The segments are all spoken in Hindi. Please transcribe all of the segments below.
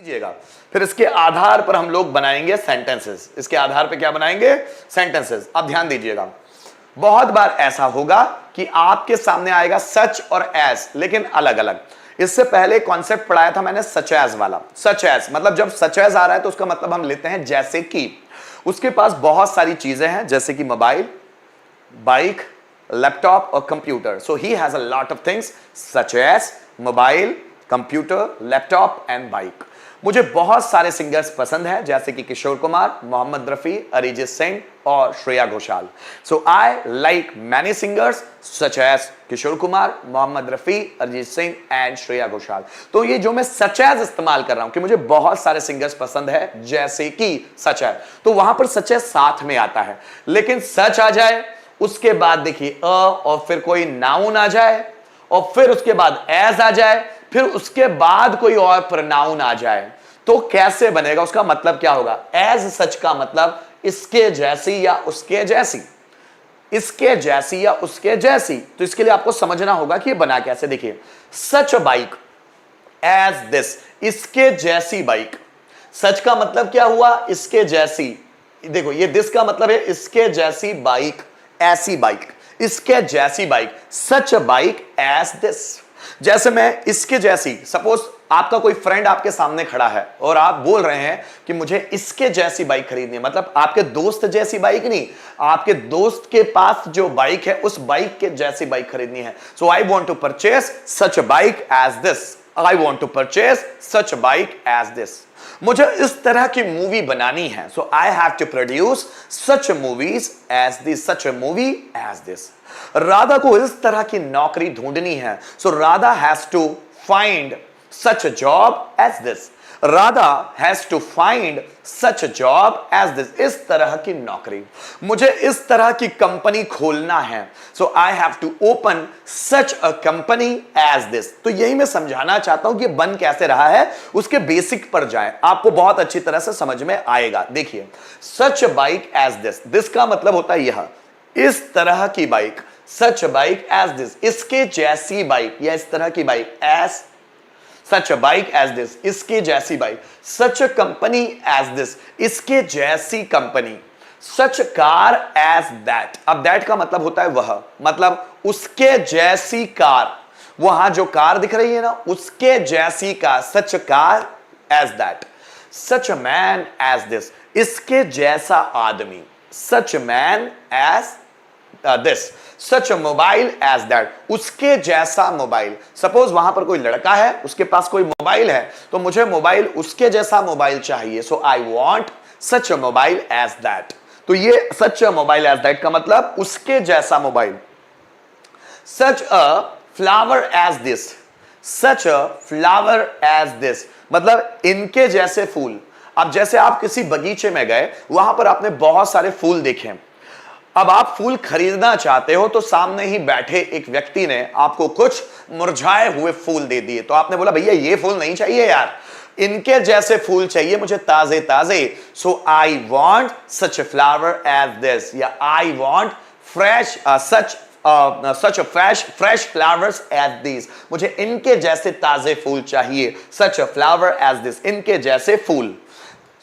लीजिएगा। फिर इसके आधार पर हम लोग बनाएंगे सेंटेंसेस। इसके आधार पर क्या बनाएंगे? सेंटेंसेस। अब ध्यान दीजिएगा, बहुत बार ऐसा होगा कि आपके सामने आएगा सच और एज, लेकिन अलग अलग। इससे पहले कॉन्सेप्ट पढ़ाया था मैंने सच एज वाला। सच एज मतलब जब सच एज आ रहा है तो उसका मतलब हम लेते हैं जैसे कि। उसके पास बहुत सारी चीजें हैं, जैसे कि मोबाइल, बाइक, लैपटॉप और computer. So he has a lot of things such as mobile, computer, laptop and bike. मुझे बहुत सारे सिंगर्स पसंद हैं, जैसे कि किशोर कुमार, मोहम्मद रफी, अरिजीत सिंह और Shreya Ghoshal. So I like many singers such as Kishore Kumar, Mohammad Rafi, Arijit Singh and Shreya Ghoshal. तो ये जो मैं सच एज इस्तेमाल कर रहा हूं कि मुझे बहुत सारे सिंगर्स पसंद है, जैसे कि सच एज, तो वहां पर सच एज साथ में आता है। लेकिन सच आ जाए, उसके बाद देखिए अ और फिर कोई नाउन आ जाए, और फिर उसके बाद एज आ जाए, फिर उसके बाद कोई और प्रोनाउन आ जाए, तो कैसे बनेगा? उसका मतलब क्या होगा? एज सच का मतलब इसके जैसी या उसके जैसी, इसके जैसी या उसके जैसी। तो इसके लिए आपको समझना होगा कि ये बना कैसे। देखिए, सच बाइक एज दिस, इसके जैसी बाइक। सच का मतलब क्या हुआ? इसके जैसी। देखो, ये दिस का मतलब है इसके जैसी बाइक, ऐसी बाइक, इसके जैसी bike. Such bike as this. जैसे मैं इसके जैसी, सपोज आपका कोई फ्रेंड आपके सामने खड़ा है और आप बोल रहे हैं कि मुझे इसके जैसी बाइक खरीदनी है, मतलब आपके दोस्त जैसी बाइक नहीं, आपके दोस्त के पास जो बाइक है उस बाइक के जैसी बाइक खरीदनी है। So I want to purchase such a bike as this. I want to purchase such a bike as this. मुझे इस तरह की मूवी बनानी है, so I have to produce such movies as this, such a movie as this. Radha को इस तरह की नौकरी ढूंढनी है, so Radha has to find such a job as this. Radha has to find such job as this, इस तरह की नौकरी। मुझे इस तरह की कंपनी खोलना है, so I have to open such a company as this. तो यही मैं समझाना चाहता हूं कि बन कैसे रहा है, उसके बेसिक पर जाएं, आपको बहुत अच्छी तरह से समझ में आएगा। देखिए, such bike as this, this का मतलब होता है यह, इस तरह की bike. Such bike as this, इसके जैसी बाइक या इस तरह की bike. As such a bike as this, इसके जैसी bike. Such a company as this, इसके जैसी company. Such car as that. अब दैट का मतलब होता है वह, मतलब उसके जैसी कार। वहां जो कार दिख रही है ना, उसके जैसी car. Such car as that. Such a man as this, इसके जैसा आदमी। Such man as this. Such mobile as that, उसके जैसा मोबाइल। सपोज वहां पर कोई लड़का है, उसके पास कोई मोबाइल है, तो मुझे मोबाइल उसके जैसा मोबाइल चाहिए, so I want such mobile as that. तो ये सच मोबाइल एज दैट का मतलब उसके जैसा mobile. Such a flower as this, such a flower as this मतलब इनके जैसे फूल। अब जैसे आप किसी बगीचे में गए, वहां पर आपने बहुत सारे फूल देखे, अब आप फूल खरीदना चाहते हो, तो सामने ही बैठे एक व्यक्ति ने आपको कुछ मुरझाए हुए फूल दे दिए, तो आपने बोला भैया ये फूल नहीं चाहिए यार, इनके जैसे फूल चाहिए मुझे, ताजे ताजे। So I want such a flower as this, या I want fresh such fresh flowers as this, मुझे इनके जैसे ताजे फूल चाहिए। Such a flower as this, इनके जैसे फूल।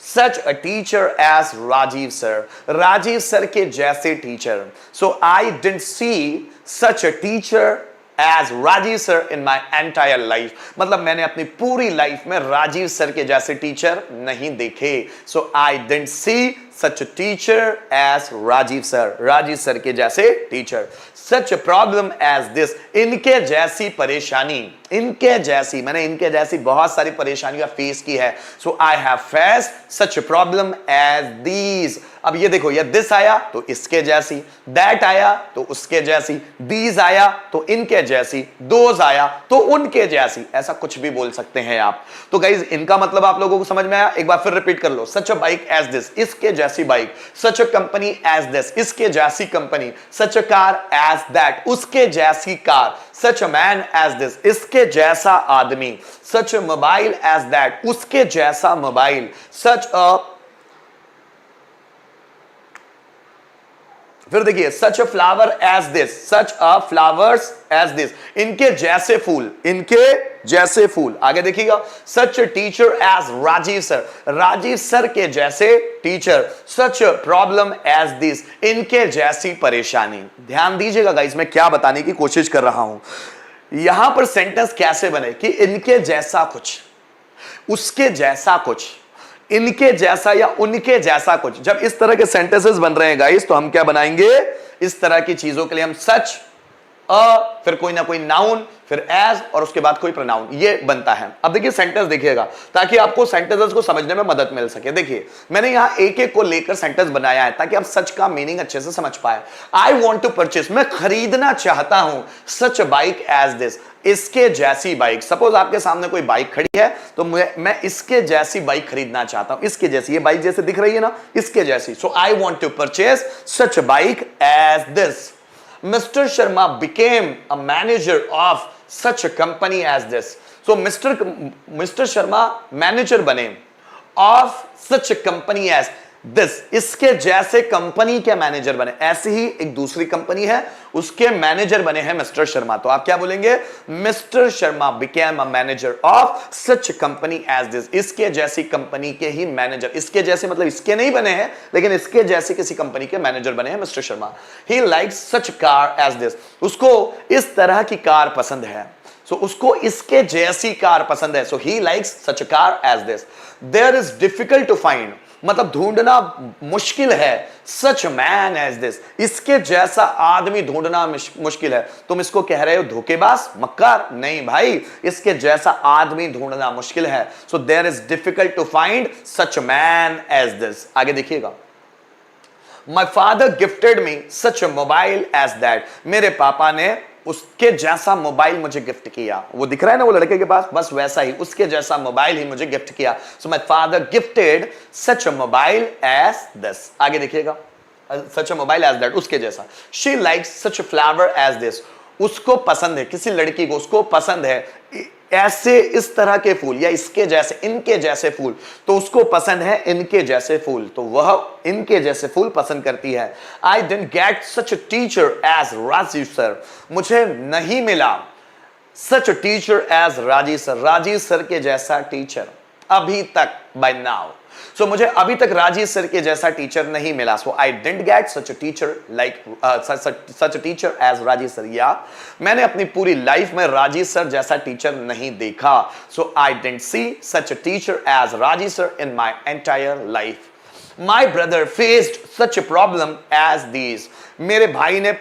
Such a teacher as Rajiv sir, Rajiv sir के जैसे teacher. So I didn't see such a teacher as Rajiv sir in my entire life, मतलब मैंने अपनी पूरी लाइफ में राजीव सर के जैसे टीचर नहीं देखे। So I didn't see such a teacher as Rajiv sir, Rajiv sir के जैसे teacher. Such a problem as this, इनके जैसी परेशानी, इनके जैसी, मैंने इनके जैसी बहुत सारी परेशानियां फेस की है। So I have faced such a problem as these। अब ये देखो, ये दिस आया तो इसके जैसी, दैट आया तो उसके जैसी, दीज आया तो इनके जैसी, दोज आया तो उनके जैसी, ऐसा कुछ भी बोल सकते हैं आप। तो गाइज, इनका मतलब आप लोगों को समझ में आया? एक बार फिर रिपीट कर लो। Such a bike as this, इसके जैसी bike. Such a company as this, इसके जैसी company. Such a car as that, उसके जैसी car. Such a man as this, इसके जैसा आदमी। Such a mobile as that, उसके जैसा मोबाइल। सच अ फिर देखिए such a flower as this, such a flowers as this, इनके जैसे फूल, इनके जैसे फूल। आगे देखिएगा such teacher as Rajiv sir, Rajiv sir के जैसे teacher. Such problem as this, इनके जैसी परेशानी। ध्यान दीजिएगा गाइस, मैं क्या बताने की कोशिश कर रहा हूं। यहां पर सेंटेंस कैसे बने कि इनके जैसा कुछ, उसके जैसा कुछ, इनके जैसा या उनके जैसा कुछ। जब इस तरह के सेंटेंसेस बन रहे हैं गाइस, तो हम क्या बनाएंगे, इस तरह की चीजों के लिए हम सच, फिर कोई ना कोई नाउन, फिर एज, और उसके बाद कोई प्रोनाउन, ये बनता है। अब देखिए सेंटेंस देखिएगा ताकि आपको सेंटेंसेस को समझने में मदद मिल सके। देखिए मैंने यहां एक एक को लेकर सेंटेंस बनाया है ताकि आप सच का मीनिंग अच्छे से समझ पाए। आई वॉन्ट टू परचेस, मैं खरीदना चाहता हूं, सच बाइक एज दिस, इसके जैसी बाइक। सपोज आपके सामने कोई बाइक खड़ी है तो मैं इसके जैसी बाइक खरीदना चाहता हूं, इसके जैसी, ये बाइक जैसे दिख रही है ना, इसके जैसी। So I want to purchase such bike as this. Mr. Sharma became a manager of such a company as this. So Mr. Sharma manager बने of such a company as this, इसके जैसे कंपनी के मैनेजर बने। ऐसी ही एक दूसरी कंपनी है, उसके मैनेजर बने हैं मिस्टर शर्मा। तो आप क्या बोलेंगे, mister Sharma became a manager of such a company as this, इसके जैसी कंपनी के ही मैनेजर। इसके जैसे मतलब इसके नहीं बने हैं, लेकिन इसके जैसे किसी कंपनी के मैनेजर बने हैं mister Sharma. He likes such car as this, उसको इस तरह की कार पसंद है। So उसको इसके जैसी कार पसंद है। So he likes such a car as this. There is difficult to find, मतलब ढूंढना मुश्किल है, सच मैन एज दिस, इसके जैसा आदमी ढूंढना मुश्किल है। तुम इसको कह रहे हो धोखेबाज, मक्कार? नहीं भाई, इसके जैसा आदमी ढूंढना मुश्किल है। So there is difficult to find such man as this. आगे देखिएगा, my father gifted me such a mobile as that, मेरे पापा ने उसके जैसा मोबाइल मुझे गिफ्ट किया। वो दिख रहा है ना वो लड़के के पास, बस वैसा ही, उसके जैसा मोबाइल ही मुझे गिफ्ट किया। So my father gifted such a mobile as this. आगे देखिएगा, such a mobile as that, उसके जैसा। She likes such a flower as this, उसको पसंद है, किसी लड़की को उसको पसंद है ऐसे, इस तरह के फूल, या इसके जैसे, इनके जैसे फूल, तो उसको पसंद है इनके जैसे फूल, तो वह इनके जैसे फूल पसंद करती है। I didn't get such a teacher as Rajiv sir, मुझे नहीं मिला such a teacher as Rajiv sir, Rajiv sir के जैसा टीचर अभी तक, बाय नाउ। सो मुझे अभी तक राजीव सर के जैसा टीचर नहीं मिला। So I didn't get such a teacher like such a teacher as Rajiv sir, या मैंने अपनी पूरी लाइफ में राजीव सर जैसा टीचर नहीं देखा। So I didn't see such a teacher as Rajiv sir in my entire life. My brother faced such a problem as this, मेरे भाई ने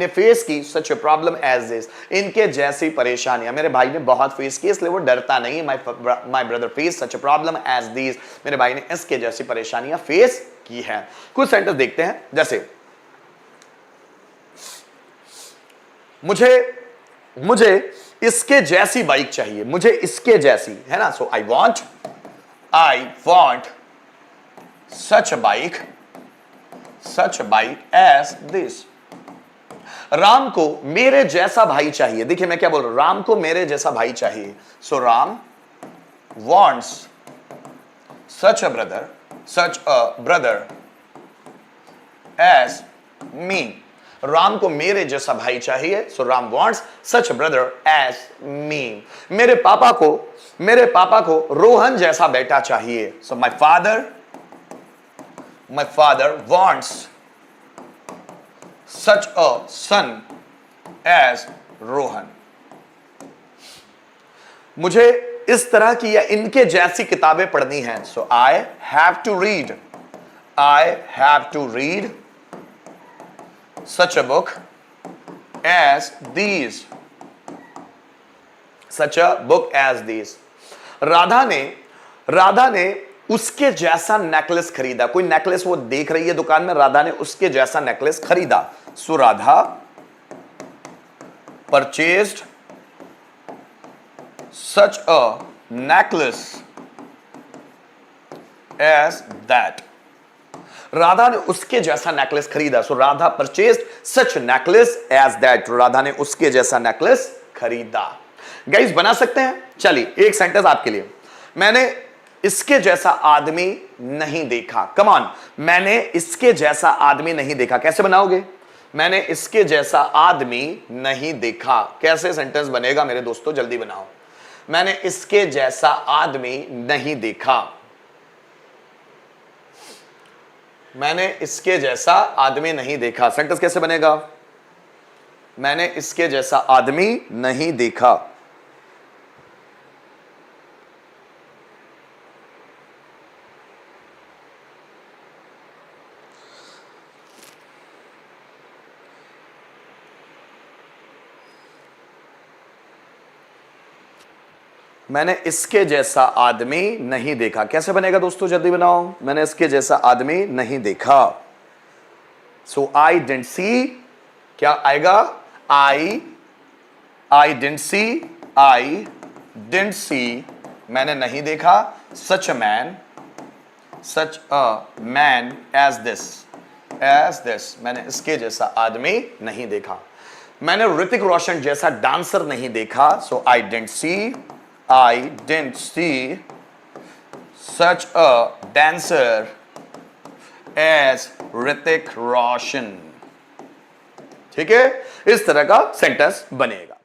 फेस की such a problem as this, इनके जैसी परेशानियां मेरे भाई ने बहुत फेस की, इसलिए वो डरता नहीं। My brother face such a problem as this, मेरे भाई ने इसके जैसी परेशानियां फेस की है। कुछ सेंटेंस देखते हैं, जैसे मुझे इसके जैसी बाइक चाहिए, मुझे इसके जैसी, है ना। So I want such a bike as this. Ram को मेरे जैसा भाई चाहिए। देखिए मैं क्या बोल रहा हूं, राम को मेरे जैसा भाई चाहिए। सो Ram wants such a brother as me. Ram को मेरे जैसा भाई चाहिए। सो Ram wants such a brother as me. मेरे पापा को रोहन जैसा बेटा चाहिए। सो my father wants such a son as Rohan. मुझे इस तरह की या इनके जैसी किताबें पढ़नी हैं। So I have to read such a book as these. Radha ने उसके जैसा नेकलेस खरीदा। कोई नेकलेस वो देख रही है दुकान में, राधा ने उसके जैसा नेकलेस खरीदा। So Radha purchased such a necklace as that, Radha ने उसके जैसा नेकलेस खरीदा। So Radha purchased such necklace as that, Radha ने उसके जैसा नेकलेस खरीदा। गाइस बना सकते हैं? चलिए एक सेंटेंस आपके लिए, मैंने इसके जैसा आदमी नहीं देखा। कम ऑन, मैंने इसके जैसा आदमी नहीं देखा। कैसे बनाओगे? मैंने इसके जैसा आदमी नहीं देखा। कैसे सेंटेंस बनेगा मेरे दोस्तों, जल्दी बनाओ। मैंने इसके जैसा आदमी नहीं देखा। मैंने इसके जैसा आदमी नहीं देखा। सेंटेंस कैसे बनेगा? मैंने इसके जैसा आदमी नहीं देखा। मैंने इसके जैसा आदमी नहीं देखा। कैसे बनेगा दोस्तों, जल्दी बनाओ। मैंने इसके जैसा आदमी नहीं देखा। सो आई डिडंट सी, क्या आएगा? आई डिडंट सी, मैंने नहीं देखा। सच अ मैन एज दिस, मैंने इसके जैसा आदमी नहीं देखा। मैंने ऋतिक रोशन जैसा डांसर नहीं देखा। So I didn't see such a dancer as Hrithik Roshan. ठीक है, इस तरह का सेंटेंस बनेगा।